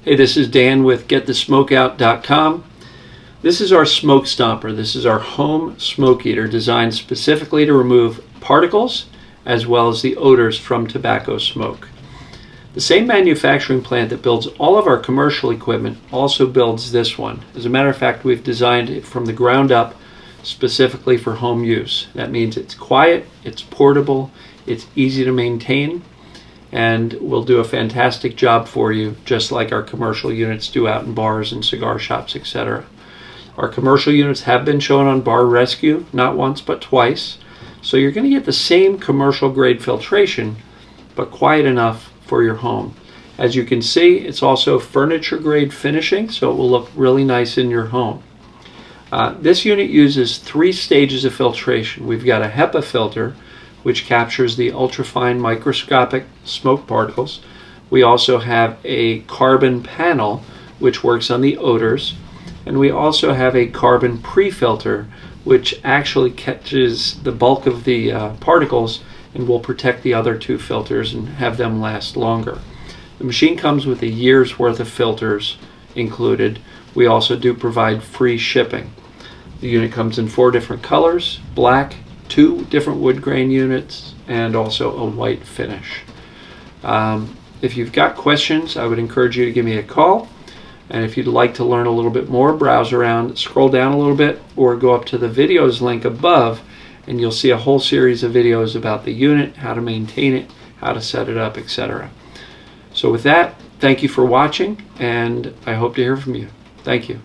Hey, this is Dan with GetTheSmokeOut.com. This is our Smoke Stomper. This is our home smoke eater designed specifically to remove particles as well as the odors from tobacco smoke. The same manufacturing plant that builds all of our commercial equipment also builds this one. As a matter of fact, we've designed it from the ground up specifically for home use. That means it's quiet, it's portable, it's easy to maintain, and will do a fantastic job for you, just like our commercial units do out in bars and cigar shops, etc. Our commercial units have been shown on Bar Rescue, not once but twice, so you're going to get the same commercial grade filtration, but quiet enough for your home. As you can see, it's also furniture grade finishing, so it will look really nice in your home. This unit uses 3 stages of filtration. We've got a HEPA filter, which captures the ultrafine microscopic smoke particles. We also have a carbon panel, which works on the odors. And we also have a carbon pre-filter, which actually catches the bulk of the particles and will protect the other 2 filters and have them last longer. The machine comes with a year's worth of filters included. We also do provide free shipping. The unit comes in 4 different colors: black, 2 different wood grain units, and also a white finish. If you've got questions, I would encourage you to give me a call. And if you'd like to learn a little bit more, browse around, scroll down a little bit, or go up to the videos link above, and you'll see a whole series of videos about the unit, how to maintain it, how to set it up, etc. So with that, thank you for watching, and I hope to hear from you. Thank you.